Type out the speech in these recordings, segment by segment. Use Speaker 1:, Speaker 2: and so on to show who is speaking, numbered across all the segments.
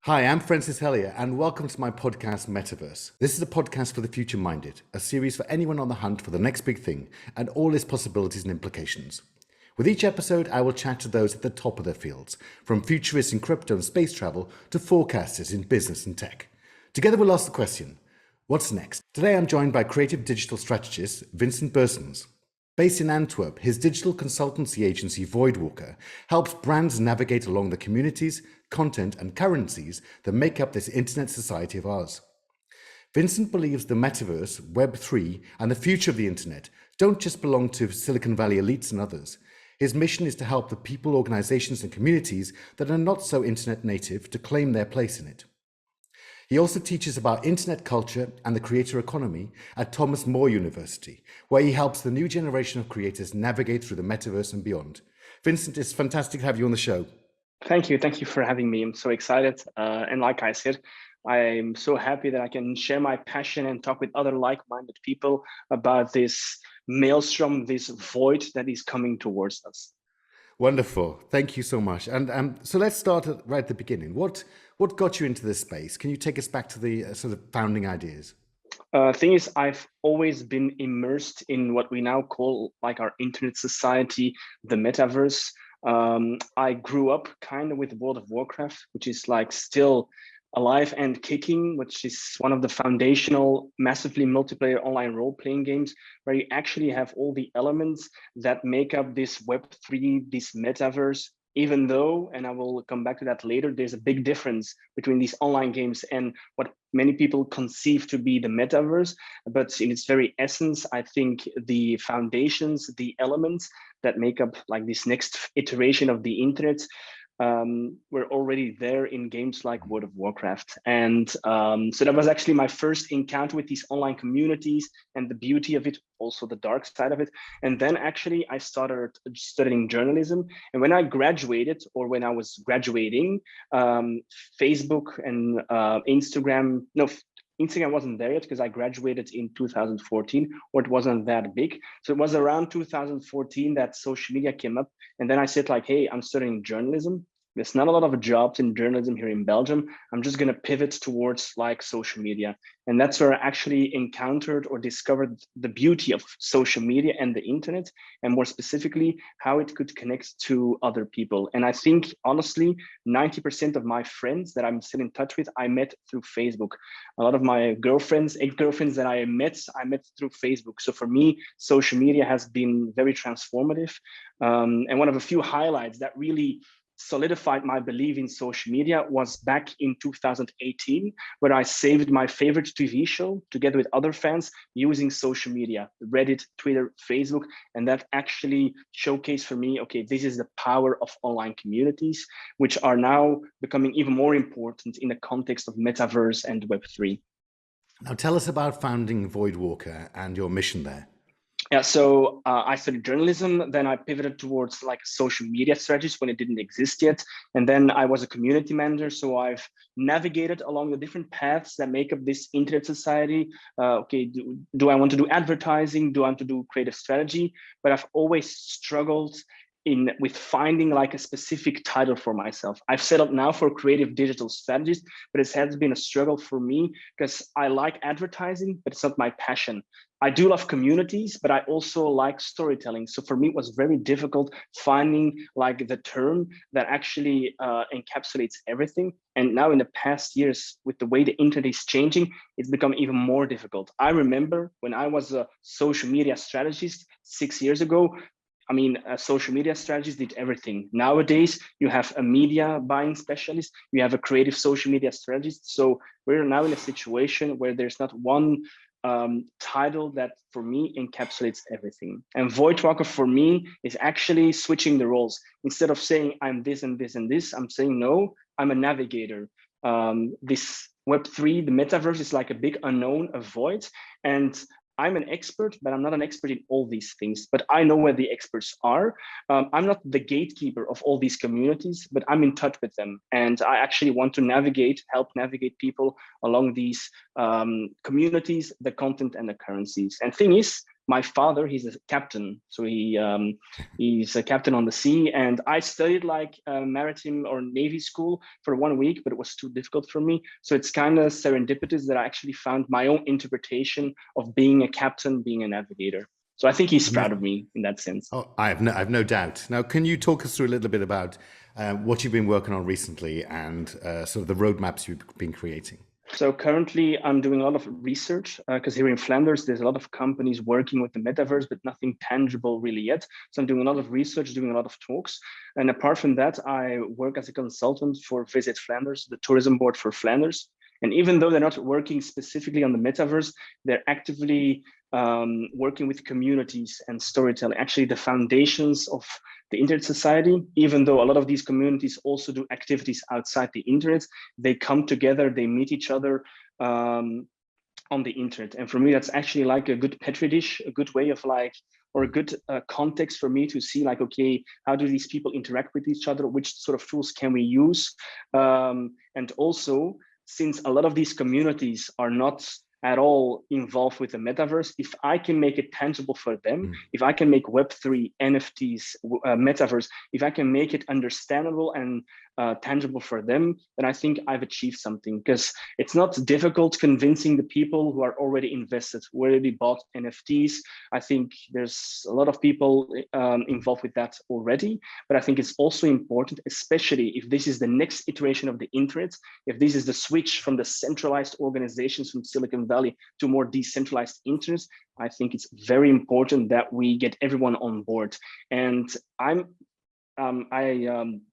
Speaker 1: Hi, I'm Francis Hellier, and welcome to my podcast, Metaverse. This is a podcast for the future-minded, a series for anyone on the hunt for the next big thing and all its possibilities and implications. With each episode, I will chat to those at the top of their fields, from futurists in crypto and space travel to forecasters in business and tech. Together we'll ask the question, what's next? Today I'm joined by creative digital strategist Vincent Buyssens. Based in Antwerp, his digital consultancy agency Voidwalker helps brands navigate along the communities, content and currencies that make up this internet society of ours. Vincent believes the Metaverse, Web3 and the future of the internet don't just belong to Silicon Valley elites and others. His mission is to help the people, organizations and communities that are not so internet native to claim their place in it. He also teaches about internet culture and the creator economy at Thomas More University, where he helps the new generation of creators navigate through the metaverse and beyond. Vincent, it's fantastic to have you on the show.
Speaker 2: Thank you. Thank you for having me. I'm so excited. And like I said, I'm so happy that I can share my passion and talk with other like-minded people about this maelstrom, this void that is coming towards us.
Speaker 1: Wonderful. Thank you so much. And so let's start right at the beginning. What got you into this space? Can you take us back to the sort of founding ideas?
Speaker 2: Thing is, I've always been immersed in what we now call like our internet society, the metaverse. I grew up kind of with World of Warcraft, which is like still alive and kicking, which is one of the foundational, massively multiplayer online role-playing games where you actually have all the elements that make up this Web3, this metaverse. Even though, and I will come back to that later, there's a big difference between these online games and what many people conceive to be the metaverse. But in its very essence, I think the foundations, the elements that make up like this next iteration of the internet were already there in games like World of Warcraft. And so that was actually my first encounter with these online communities and the beauty of it, also the dark side of it. And then actually I started studying journalism. And when I graduated, or when I was graduating, Facebook and Instagram, no, Instagram wasn't there yet because I graduated in 2014, or it wasn't that big. So it was around 2014 that social media came up. And then I said like, hey, I'm studying journalism. There's not a lot of jobs in journalism here in Belgium. I'm just going to pivot towards like social media. And that's where I actually encountered or discovered the beauty of social media and the internet, and more specifically, how it could connect to other people. And I think, honestly, 90% of my friends that I'm still in touch with, I met through Facebook. A lot of my girlfriends, ex-girlfriends that I met through Facebook. So for me, social media has been very transformative. And one of a few highlights that really solidified my belief in social media was back in 2018, where I saved my favorite TV show together with other fans using social media, Reddit, Twitter, Facebook. And that actually showcased for me, okay, this is the power of online communities, which are now becoming even more important in the context of Metaverse and Web3.
Speaker 1: Now tell us about founding Voidwalker and your mission there.
Speaker 2: Yeah, so I studied journalism, then I pivoted towards like a social media strategist when it didn't exist yet. And then I was a community manager. So I've navigated along the different paths that make up this internet society. Okay, do I want to do advertising? Do I want to do creative strategy? But I've always struggled with finding like a specific title for myself. I've set up now for creative digital strategist, but it has been a struggle for me because I like advertising, but it's not my passion. I do love communities, but I also like storytelling. So for me, it was very difficult finding like the term that actually encapsulates everything. And now in the past years, with the way the internet is changing, it's become even more difficult. I remember when I was a social media strategist 6 years ago, I mean, a social media strategist did everything. Nowadays, you have a media buying specialist, you have a creative social media strategist. So we're now in a situation where there's not one title that for me encapsulates everything. And Voidwalker for me is actually switching the roles. Instead of saying I'm this and this and this, I'm saying no, I'm a navigator. This Web3, the metaverse is like a big unknown, a void. And I'm an expert, but I'm not an expert in all these things, but I know where the experts are. I'm not the gatekeeper of all these communities, but I'm in touch with them. And I actually want to help navigate people along these communities, the content and the currencies. And thing is, My father, he's a captain, so he's a captain on the sea, and I studied like maritime or navy school for 1 week, but it was too difficult for me. So it's kind of serendipitous that I actually found my own interpretation of being a captain, being a navigator. So I think he's proud of me in that sense.
Speaker 1: Oh, I have no doubt. Now, can you talk us through a little bit about what you've been working on recently and sort of the roadmaps you've been creating?
Speaker 2: So currently I'm doing a lot of research because here in Flanders, there's a lot of companies working with the metaverse, but nothing tangible really yet. So I'm doing a lot of research, doing a lot of talks. And apart from that, I work as a consultant for Visit Flanders, the tourism board for Flanders. And even though they're not working specifically on the metaverse, they're actively working with communities and storytelling, actually the foundations of the internet society. Even though a lot of these communities also do activities outside the internet, they come together, they meet each other on the internet. And for me, that's actually like a good petri dish, a good way of like, or a good context for me to see like, okay, how do these people interact with each other? Which sort of tools can we use? And also, since a lot of these communities are not at all involved with the metaverse, if I can make it tangible for them, if I can make Web3, NFTs, metaverse, if I can make it understandable and tangible for them, then I think I've achieved something, because it's not difficult convincing the people who are already invested, who already bought NFTs. I think there's a lot of people involved with that already, but I think it's also important, especially if this is the next iteration of the internet, if this is the switch from the centralized organizations from Silicon Valley to more decentralized internet, I think it's very important that we get everyone on board. And I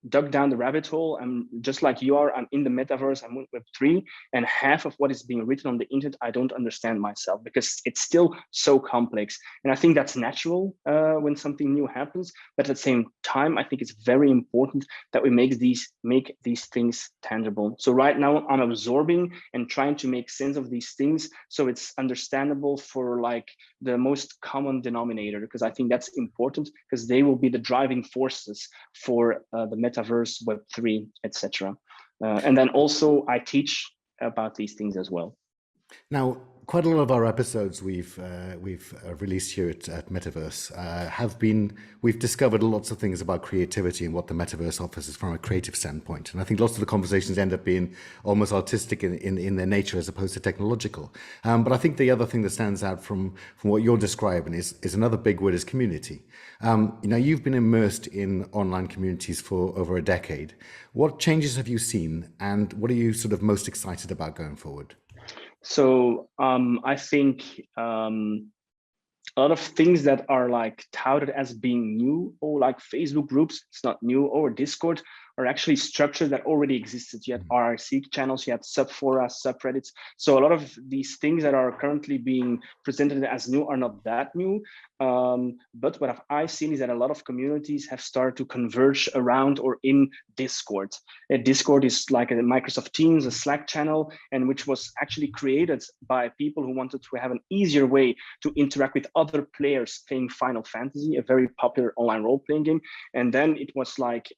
Speaker 2: dug down the rabbit hole. I'm just like you are. I'm in the metaverse. I'm with Web3, and half of what is being written on the internet, I don't understand myself because it's still so complex. And I think that's natural when something new happens. But at the same time, I think it's very important that we make these things tangible. So right now, I'm absorbing and trying to make sense of these things so it's understandable for like the most common denominator, because I think that's important, because they will be the driving forces for the metaverse, Web3, etc. And then also I teach about these things as well.
Speaker 1: Now, quite a lot of our episodes we've released here at Metaverse we've discovered lots of things about creativity and what the Metaverse offers from a creative standpoint. And I think lots of the conversations end up being almost artistic in their nature as opposed to technological. But I think the other thing that stands out from what you're describing is another big word is community. You've been immersed in online communities for over a decade. What changes have you seen, and what are you sort of most excited about going forward?
Speaker 2: So I think a lot of things that are like touted as being new, or like Facebook groups, it's not new, or Discord, are actually structures that already existed. You had RRC channels, you had subfora, subreddits. So a lot of these things that are currently being presented as new are not that new. But what I've seen is that a lot of communities have started to converge around or in Discord. Discord is like a Microsoft Teams, a Slack channel, and which was actually created by people who wanted to have an easier way to interact with other players playing Final Fantasy, a very popular online role-playing game. And then it was like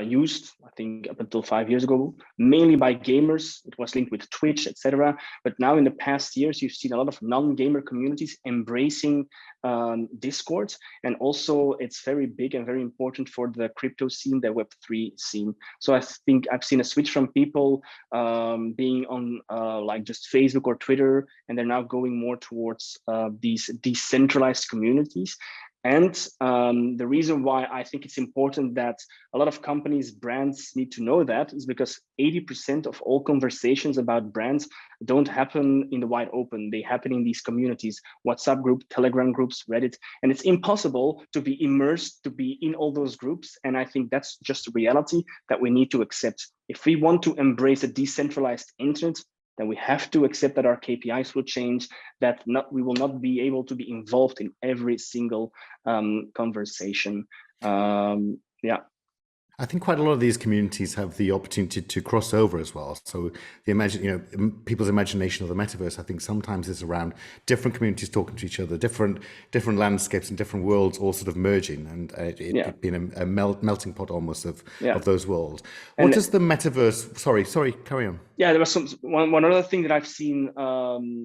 Speaker 2: used, I think, up until 5 years ago, mainly by gamers. It was linked with Twitch, etc. But now in the past years, you've seen a lot of non-gamer communities embracing Discord. And also it's very big and very important for the crypto scene, the Web3 scene. So I think I've seen a switch from people being on like just Facebook or Twitter, and they're now going more towards these decentralized communities. And the reason why I think it's important that a lot of companies, brands need to know that is because 80% of all conversations about brands don't happen in the wide open. They happen in these communities, WhatsApp group, Telegram groups, Reddit, and it's impossible to be immersed, to be in all those groups. And I think that's just a reality that we need to accept. If we want to embrace a decentralized internet, then we have to accept that our KPIs will change, that we will not be able to be involved in every single conversation. Yeah.
Speaker 1: I think quite a lot of these communities have the opportunity to cross over as well. So people's imagination of the metaverse, I think sometimes is around different communities talking to each other, different landscapes and different worlds all sort of merging, and
Speaker 2: Yeah,
Speaker 1: it being a melting pot almost
Speaker 2: yeah.
Speaker 1: of those worlds. What
Speaker 2: And
Speaker 1: does the metaverse? Sorry, carry on.
Speaker 2: yeah, there was one other thing that I've seen,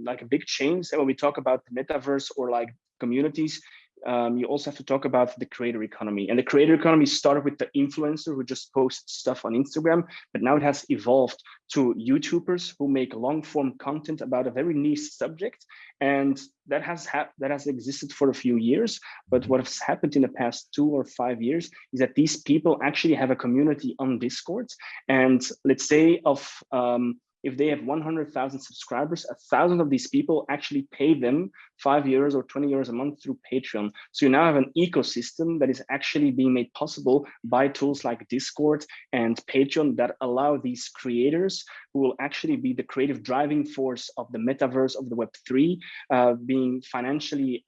Speaker 2: like a big change. And when we talk about the metaverse or like communities, you also have to talk about the creator economy. And the creator economy started with the influencer who just posts stuff on Instagram, but now it has evolved to YouTubers who make long form content about a very niche subject. And that has existed for a few years. But what has happened in the past 2 or 5 years is that these people actually have a community on Discord. And let's say if they have 100,000 subscribers, 1,000 of these people actually pay them €5 or €20 a month through Patreon. So you now have an ecosystem that is actually being made possible by tools like Discord and Patreon that allow these creators who will actually be the creative driving force of the metaverse of the Web3, being financially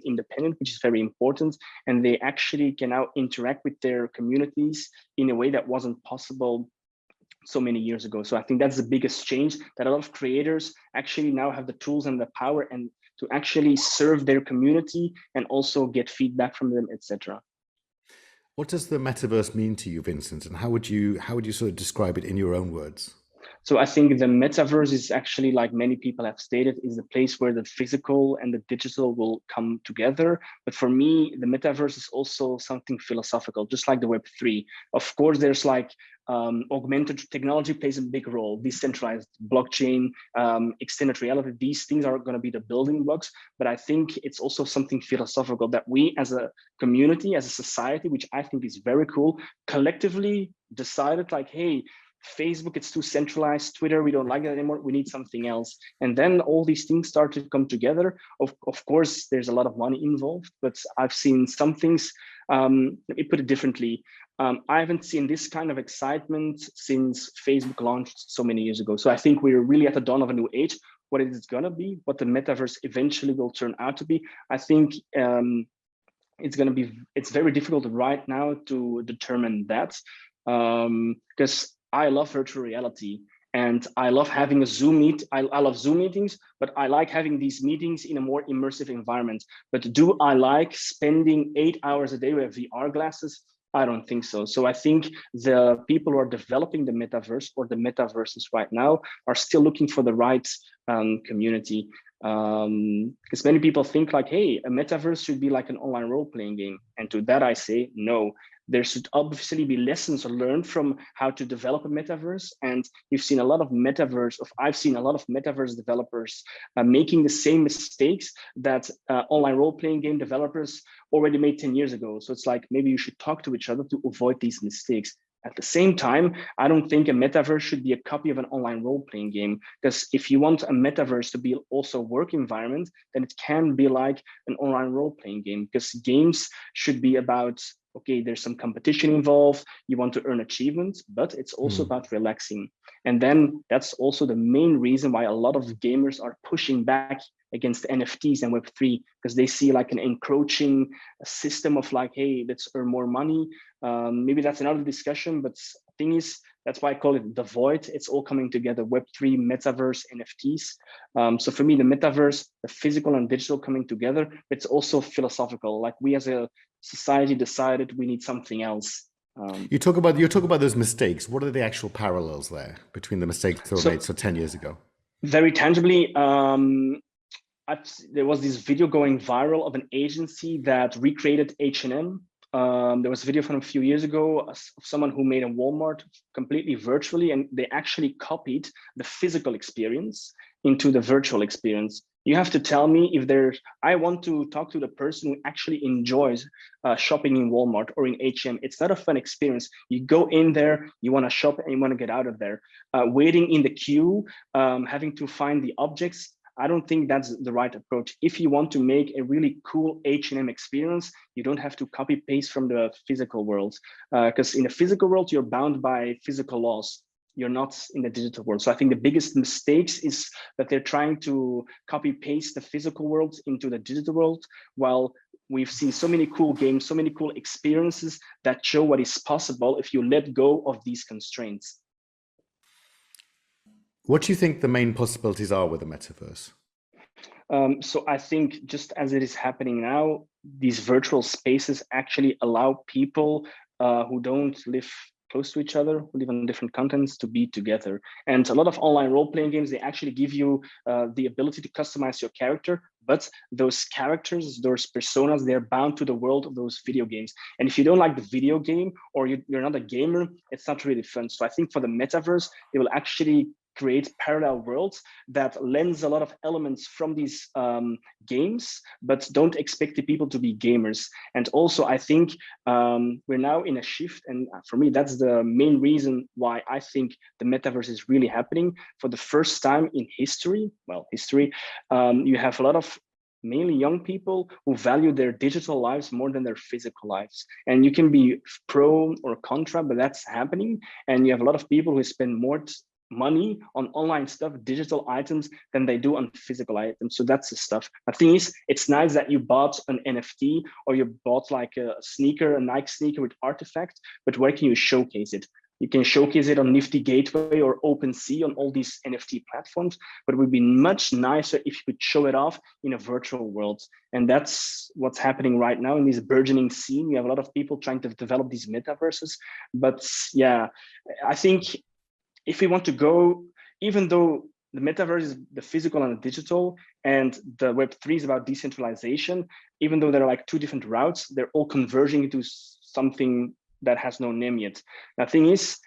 Speaker 2: independent, which is very important. And they actually can now interact with their communities in a way that wasn't possible so many years ago. So I think that's the biggest change, that a lot of creators actually now have the tools and the power and to actually serve their community and also get feedback from them, etc.
Speaker 1: What does the metaverse mean to you, Vincent, and how would you sort of describe it in your own words?
Speaker 2: So I think the metaverse is actually, like many people have stated, is the place where the physical and the digital will come together. But for me, the metaverse is also something philosophical, just like the Web3. Of course, there's like augmented technology plays a big role, decentralized blockchain, extended reality. These things are going to be the building blocks. But I think it's also something philosophical that we as a community, as a society, which I think is very cool, collectively decided like, hey, Facebook, it's too centralized. Twitter, we don't like that anymore. We need something else. And then all these things start to come together. Of course, there's a lot of money involved, but I've seen some things, let me put it differently. I haven't seen this kind of excitement since Facebook launched so many years ago. So I think we're really at the dawn of a new age. What it is going to be, what the metaverse eventually will turn out to be, I think it's very difficult right now to determine that, because I love virtual reality and I love having a Zoom meet. I love Zoom meetings, but I like having these meetings in a more immersive environment. But do I like spending 8 hours a day with VR glasses? I don't think so. So I think the people who are developing the metaverse or the metaverses right now are still looking for the right community. Because many people think like, hey, a metaverse should be like an online role-playing game. And to that I say, no. There should obviously be lessons learned from how to develop a metaverse. And I've seen a lot of metaverse developers making the same mistakes that online role-playing game developers already made 10 years ago. So it's like, maybe you should talk to each other to avoid these mistakes. At the same time, I don't think a metaverse should be a copy of an online role-playing game, because if you want a metaverse to be also a work environment, then it can be like an online role-playing game, because games should be about, okay, there's some competition involved, you want to earn achievements, but it's also about relaxing. And then that's also the main reason why a lot of gamers are pushing back against NFTs and Web3, because they see like an encroaching system of like, hey, let's earn more money. Maybe that's another discussion, but the thing is, that's why I call it the void. It's all coming together, Web3, metaverse, NFTs. So for me, the metaverse, the physical and digital coming together, it's also philosophical. Like we as a society decided we need something else.
Speaker 1: You talk about those mistakes. What are the actual parallels there between the mistakes that were made 10 years ago?
Speaker 2: Very tangibly, there was this video going viral of an agency that recreated H&M. There was a video from a few years ago of someone who made a Walmart completely virtually, and they actually copied the physical experience into the virtual experience. You have to tell me if I want to talk to the person who actually enjoys shopping in Walmart or in H&M. It's not a fun experience. You go in there, you want to shop and you want to get out of there. Waiting in the queue, having to find the objects, I don't think that's the right approach. If you want to make a really cool H&M experience, you don't have to copy paste from the physical world, because in the physical world, you're bound by physical laws. You're not in the digital world. So I think the biggest mistakes is that they're trying to copy paste the physical world into the digital world, while We've seen so many cool games, so many cool experiences that show what is possible if you let go of these constraints.
Speaker 1: What do you think the main possibilities are with the metaverse?
Speaker 2: So I think just as it is happening now, these virtual spaces actually allow people who don't live close to each other, who live on different continents, to be together. And a lot of online role-playing games, they actually give you the ability to customize your character, but those characters, those personas, they're bound to the world of those video games. And if you don't like the video game, or you're not a gamer, it's not really fun. So I think for the metaverse, they will actually create parallel worlds that lends a lot of elements from these games, but don't expect the people to be gamers. And also, I think we're now in a shift. And for me, that's the main reason why I think the metaverse is really happening. For the first time in history, you have a lot of mainly young people who value their digital lives more than their physical lives. And you can be pro or contra, but that's happening. And you have a lot of people who spend more money on online stuff, digital items, than they do on physical items. So that's the stuff. The thing is, it's nice that you bought an NFT or you bought like a sneaker, a Nike sneaker with artifact, but where can you showcase it? You can showcase it on Nifty Gateway or OpenSea on all these NFT platforms, but it would be much nicer if you could show it off in a virtual world. And that's what's happening right now in this burgeoning scene. We have a lot of people trying to develop these metaverses. But yeah, I think if we want to go, even though the metaverse is the physical and the digital, and the Web3 is about decentralization, even though there are like two different routes, they're all converging into something that has no name yet. The thing is,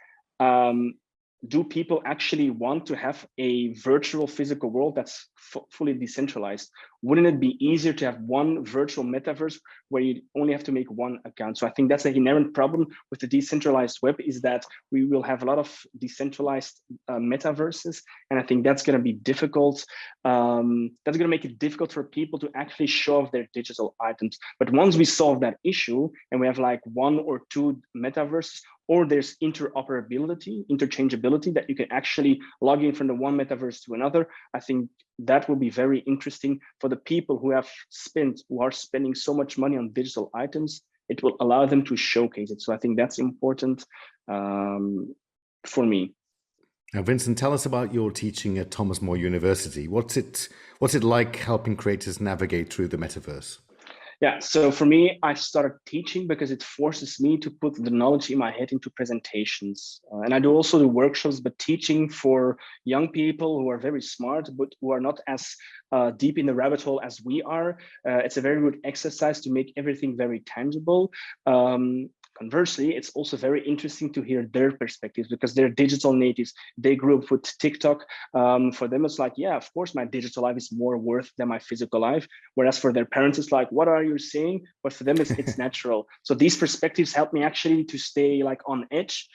Speaker 2: do people actually want to have a virtual physical world that's fully decentralized? Wouldn't it be easier to have one virtual metaverse where you only have to make one account? So I think that's an inherent problem with the decentralized web, is that we will have a lot of decentralized metaverses. And I think that's going to be difficult. That's going to make it difficult for people to actually show off their digital items. But once we solve that issue and we have like one or two metaverses, or there's interoperability, interchangeability, that you can actually log in from the one metaverse to another, I think that will be very interesting for the people who are spending so much money on digital items. It will allow them to showcase it. So I think that's important for me.
Speaker 1: Now, Vincent, tell us about your teaching at Thomas More University. What's it like helping creators navigate through the metaverse?
Speaker 2: Yeah, so for me, I started teaching because it forces me to put the knowledge in my head into presentations. And I do also do workshops, but teaching for young people who are very smart, but who are not as deep in the rabbit hole as we are. It's a very good exercise to make everything very tangible. Conversely, it's also very interesting to hear their perspectives because they're digital natives. They grew up with TikTok. For them, it's like, yeah, of course, my digital life is more worth than my physical life. Whereas for their parents, it's like, what are you saying? But for them, it's natural. So these perspectives help me actually to stay like on edge.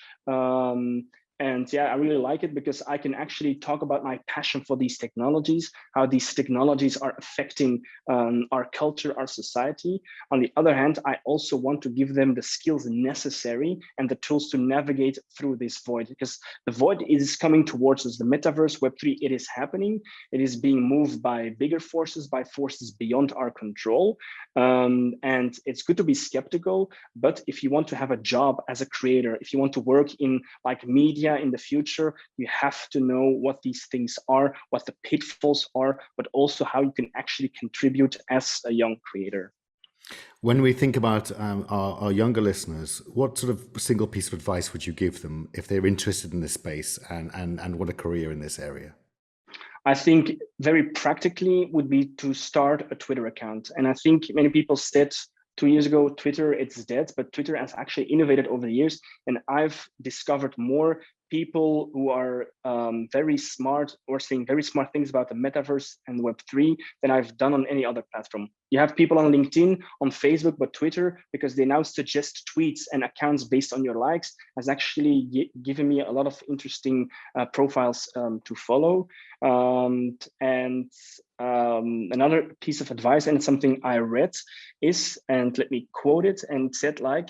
Speaker 2: And yeah, I really like it because I can actually talk about my passion for these technologies, how these technologies are affecting our culture, our society. On the other hand, I also want to give them the skills necessary and the tools to navigate through this void, because the void is coming towards us. The metaverse, Web3, it is happening. It is being moved by bigger forces, by forces beyond our control. And it's good to be skeptical, but if you want to have a job as a creator, if you want to work in like media in the future, you have to know what these things are, what the pitfalls are, but also how you can actually contribute as a young creator.
Speaker 1: When we think about our younger listeners, what sort of single piece of advice would you give them if they're interested in this space and want a career in this area?
Speaker 2: I think very practically would be to start a Twitter account. And I think many people said 2 years ago, Twitter, it's dead, but Twitter has actually innovated over the years. And I've discovered more people who are very smart or saying very smart things about the metaverse and Web3 than I've done on any other platform. You have people on LinkedIn, on Facebook, but Twitter, because they now suggest tweets and accounts based on your likes, has actually given me a lot of interesting profiles to follow. Another piece of advice, and it's something I read, is, and let me quote it, and it said like,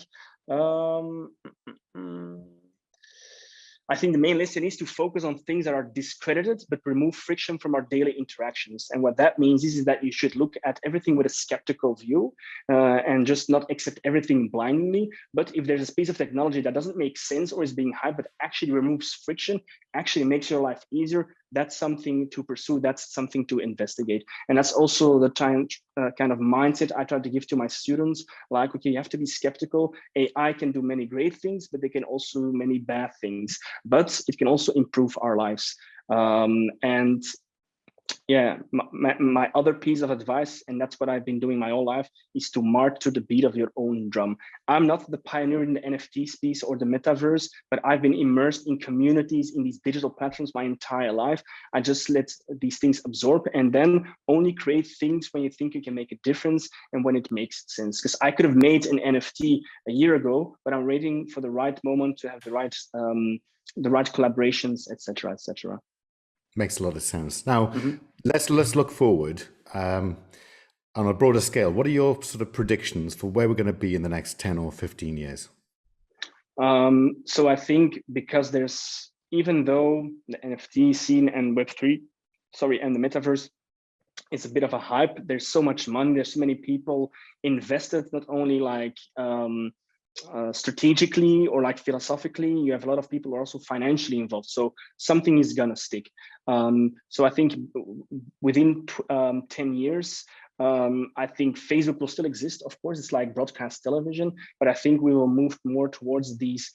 Speaker 2: I think the main lesson is to focus on things that are discredited, but remove friction from our daily interactions. And what that means is that you should look at everything with a skeptical view and just not accept everything blindly. But if there's a piece of technology that doesn't make sense or is being hyped, but actually removes friction, actually makes your life easier, that's something to pursue. That's something to investigate. And that's also the kind of mindset I try to give to my students. Like, okay, you have to be skeptical. AI can do many great things, but they can also do many bad things. But it can also improve our lives. And yeah, my other piece of advice, and that's what I've been doing my whole life, is to march to the beat of your own drum. I'm not the pioneer in the NFT space or the metaverse, but I've been immersed in communities, in these digital platforms my entire life. I just let these things absorb and then only create things when you think you can make a difference and when it makes sense. Because I could have made an NFT a year ago, but I'm waiting for the right moment to have the right collaborations, etc., etc.
Speaker 1: Makes a lot of sense. Now, let's look forward on a broader scale. What are your sort of predictions for where we're going to be in the next 10 or 15 years?
Speaker 2: So I think because even though the NFT scene and Web3, and the metaverse, it's a bit of a hype. There's so much money. There's so many people invested, not only like strategically or like philosophically. You have a lot of people who are also financially involved. So something is gonna stick. So I think within 10 years, I think Facebook will still exist. Of course, it's like broadcast television, but I think we will move more towards these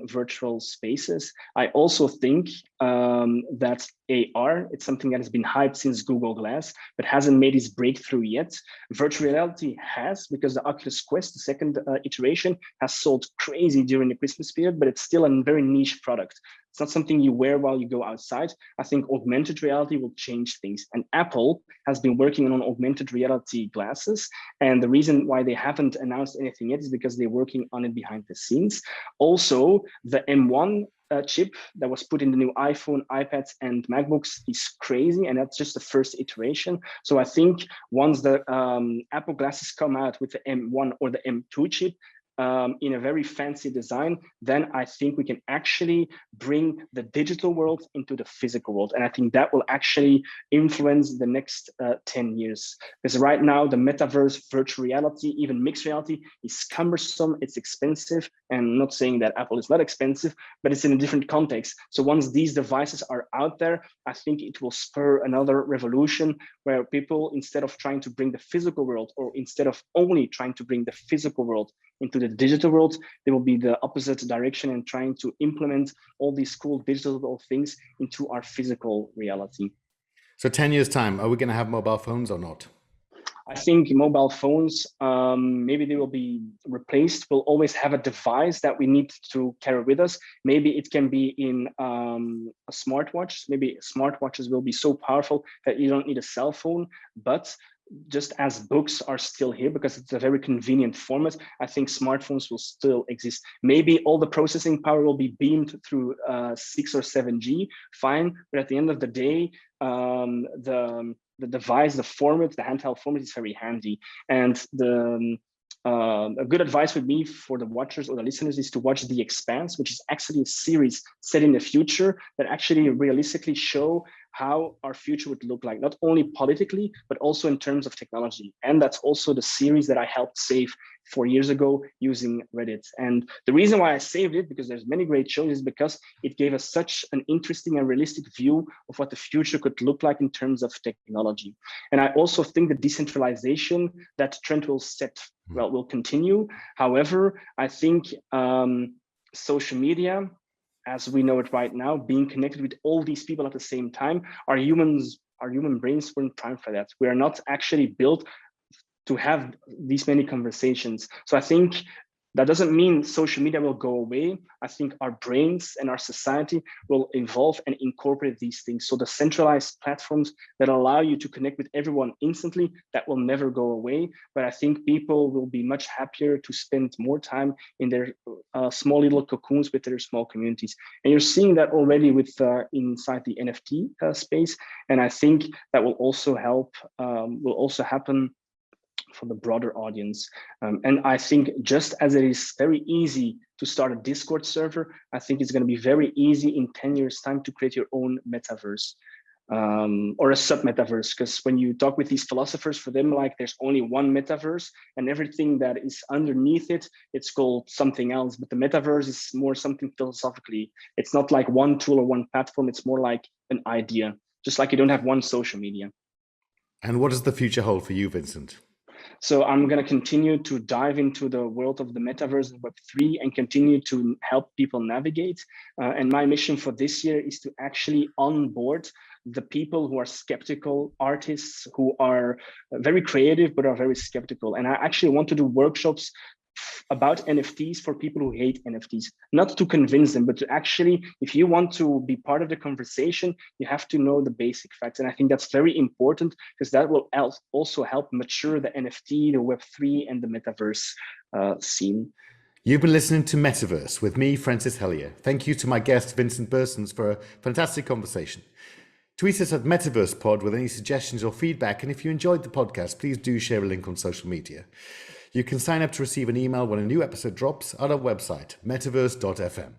Speaker 2: virtual spaces. I also think that AR, it's something that has been hyped since Google Glass, but hasn't made its breakthrough yet. Virtual reality has, because the Oculus Quest, the second iteration, has sold crazy during the Christmas period, but it's still a very niche product. It's not something you wear while you go outside. I think augmented reality will change things. And Apple has been working on augmented reality glasses. And the reason why they haven't announced anything yet is because they're working on it behind the scenes. Also, the M1 chip that was put in the new iPhone, iPads, and MacBooks is crazy, and that's just the first iteration. So I think once the Apple glasses come out with the M1 or the M2 chip, in a very fancy design, then I think we can actually bring the digital world into the physical world. And I think that will actually influence the next 10 years. Because right now, the metaverse, virtual reality, even mixed reality is cumbersome, it's expensive. And I'm not saying that Apple is not expensive, but it's in a different context. So once these devices are out there, I think it will spur another revolution where people, instead of trying to bring the physical world, or instead of only trying to bring the physical world into the digital world, they will be the opposite direction and trying to implement all these cool digital things into our physical reality.
Speaker 1: So 10 years time, are we going to have mobile phones or not?
Speaker 2: I think mobile phones, maybe they will be replaced. We'll always have a device that we need to carry with us. Maybe it can be in a smartwatch. Maybe smartwatches will be so powerful that you don't need a cell phone, but just as books are still here because it's a very convenient format, I think smartphones will still exist. Maybe all the processing power will be beamed through 6 or 7G, fine. But at the end of the day, the device, the format, the handheld format is very handy. And a good advice would be for the watchers or the listeners is to watch The Expanse, which is actually a series set in the future that actually realistically show how our future would look like, not only politically, but also in terms of technology. And that's also the series that I helped save 4 years ago using Reddit. And the reason why I saved it, because there's many great shows, is because it gave us such an interesting and realistic view of what the future could look like in terms of technology. And I also think the decentralization, that trend will continue. However, I think social media, as we know it right now, being connected with all these people at the same time, our human brains weren't primed for that. We are not actually built to have these many conversations. So I think that doesn't mean social media will go away. I think our brains and our society will evolve and incorporate these things. So the centralized platforms that allow you to connect with everyone instantly, that will never go away. But I think people will be much happier to spend more time in their small little cocoons with their small communities. And you're seeing that already with inside the NFT space. And I think that will also help, will also happen for the broader audience. And I think just as it is very easy to start a Discord server, I think it's going to be very easy in 10 years time to create your own metaverse. Or a sub-metaverse, because when you talk with these philosophers, for them, like there's only one metaverse and everything that is underneath it, it's called something else. But the metaverse is more something philosophically. It's not like one tool or one platform. It's more like an idea, just like you don't have one social media.
Speaker 1: And what does the future hold for you, Vincent?
Speaker 2: So I'm going to continue to dive into the world of the metaverse and Web3 and continue to help people navigate. And my mission for this year is to actually onboard the people who are skeptical, artists who are very creative but are very skeptical. And I actually want to do workshops about NFTs for people who hate NFTs, not to convince them, but to actually, if you want to be part of the conversation, you have to know the basic facts. And I think that's very important because that will also help mature the NFT, the Web3, and the metaverse scene.
Speaker 1: You've been listening to Metaverse with me, Francis Hellier. Thank you to my guest, Vincent Buyssens, for a fantastic conversation. Tweet us at MetaversePod with any suggestions or feedback. And if you enjoyed the podcast, please do share a link on social media. You can sign up to receive an email when a new episode drops at our website, metaverse.fm.